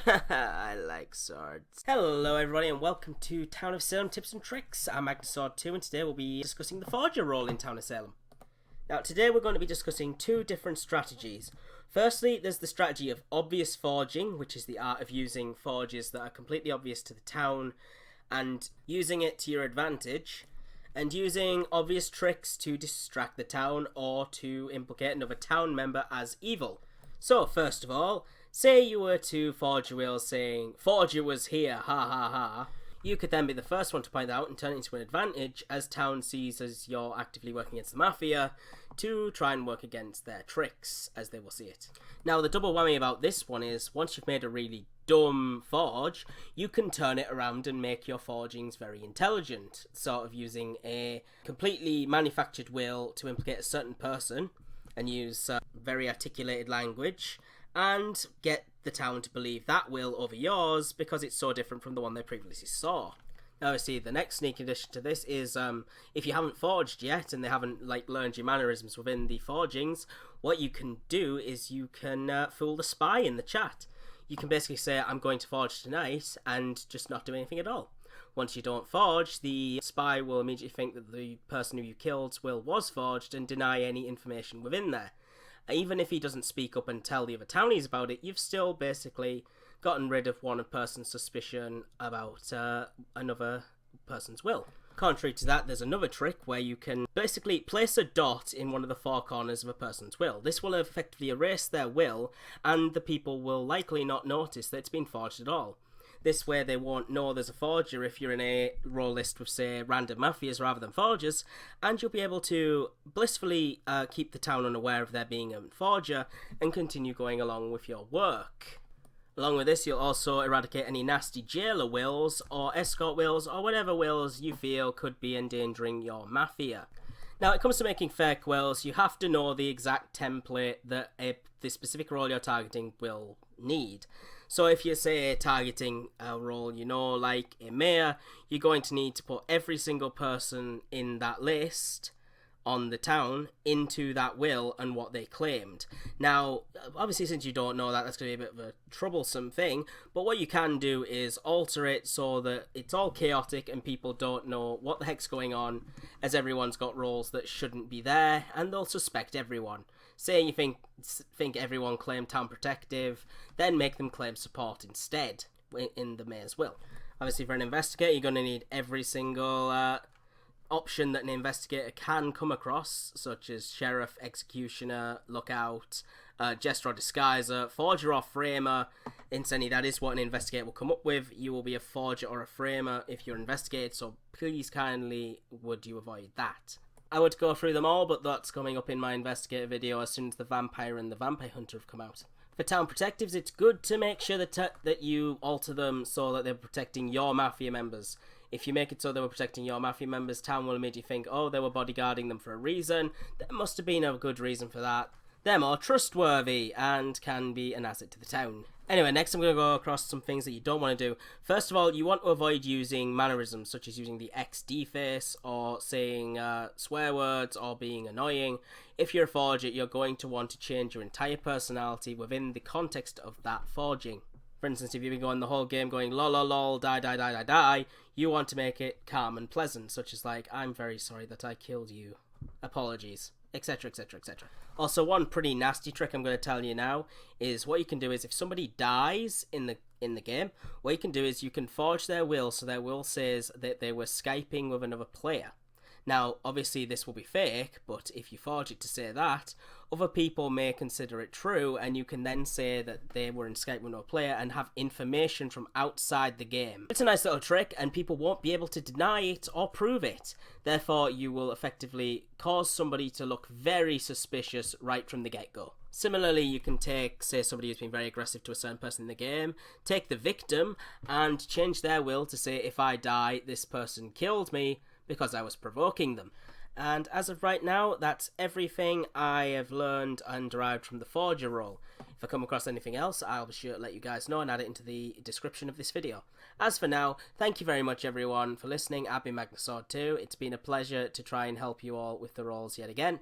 I like swords. Hello everybody and welcome to Town of Salem Tips and Tricks. I'm Magnusword2 and today we'll be discussing the Forger role in Town of Salem. Now today we're going to be discussing two different strategies. Firstly, there's the strategy of obvious forging, which is the art of using forges that are completely obvious to the town and using it to your advantage, and using obvious tricks to distract the town or to implicate another town member as evil. So first of all, say you were to forge a will saying, "Forger was here, ha ha ha." You could then be the first one to point out and turn it into an advantage as town sees as you're actively working against the mafia to try and work against their tricks as they will see it. Now the double whammy about this one is once you've made a really dumb forge, you can turn it around and make your forgings very intelligent, sort of using a completely manufactured will to implicate a certain person and use very articulated language and get the town to believe that will over yours because it's so different from the one they previously saw. Now, see, the next sneak addition to this is if you haven't forged yet and they haven't learned your mannerisms within the forgings, what you can do is you can fool the spy in the chat. You can basically say, "I'm going to forge tonight," and just not do anything at all. Once you don't forge, the spy will immediately think that the person who you killed's will was forged and deny any information within there. Even if he doesn't speak up and tell the other townies about it, you've still basically gotten rid of one person's suspicion about another person's will. Contrary to that, there's another trick where you can basically place a dot in one of the four corners of a person's will. This will effectively erase their will, and the people will likely not notice that it's been forged at all. This way they won't know there's a forger if you're in a role list with, say, random mafias rather than forgers, and you'll be able to blissfully keep the town unaware of there being a forger and continue going along with your work. Along with this, you'll also eradicate any nasty jailer wills or escort wills or whatever wills you feel could be endangering your mafia. Now, when it comes to making fake wills, you have to know the exact template that the specific role you're targeting will need. So if you're, say, targeting a role, like a mayor, you're going to need to put every single person in that list on the town into that will and what they claimed. Now, obviously, since you don't know that, that's going to be a bit of a troublesome thing, but what you can do is alter it so that it's all chaotic and people don't know what the heck's going on, as everyone's got roles that shouldn't be there, and they'll suspect everyone. Say you think everyone claimed town protective, then make them claim support instead in the mayor's will. Obviously, for an investigator, you're going to need every single option that an investigator can come across, such as sheriff, executioner, lookout, jester or disguiser, forger or framer. Instantly, that is what an investigator will come up with. You will be a forger or a framer if you're investigated, so please kindly would you avoid that. I would go through them all, but that's coming up in my investigator video as soon as the vampire and the vampire hunter have come out. For town protectives, it's good to make sure that you alter them so that they're protecting your mafia members. If you make it so they were protecting your mafia members, town will immediately think, oh, they were bodyguarding them for a reason. There must have been a good reason for that. They're more trustworthy and can be an asset to the town. Anyway, next I'm going to go across some things that you don't want to do. First of all, you want to avoid using mannerisms, such as using the XD face or saying swear words or being annoying. If you're a forger, you're going to want to change your entire personality within the context of that forging. For instance, if you've been going the whole game going lol lol lol, die die die die die, you want to make it calm and pleasant, such as like, "I'm very sorry that I killed you. Apologies," etc, etc, etc. Also, one pretty nasty trick I'm going to tell you now is what you can do is if somebody dies in the game, what you can do is you can forge their will so their will says that they were Skyping with another player. Now, obviously this will be fake, but if you forge it to say that, other people may consider it true, and you can then say that they were in Skype with another player and have information from outside the game. It's a nice little trick, and people won't be able to deny it or prove it. Therefore, you will effectively cause somebody to look very suspicious right from the get-go. Similarly, you can take, say, somebody who's been very aggressive to a certain person in the game, take the victim, and change their will to say, if I die, this person killed me, because I was provoking them. And as of right now, that's everything I have learned and derived from the Forger role. If I come across anything else, I'll be sure to let you guys know and add it into the description of this video. As for now, thank you very much everyone for listening. I've been Magnusword2. It's been a pleasure to try and help you all with the roles yet again.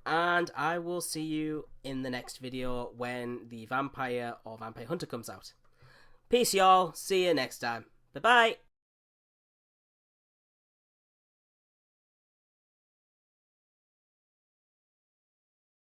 And I will see you in the next video when the Vampire or Vampire Hunter comes out. Peace y'all, see you next time. Bye bye.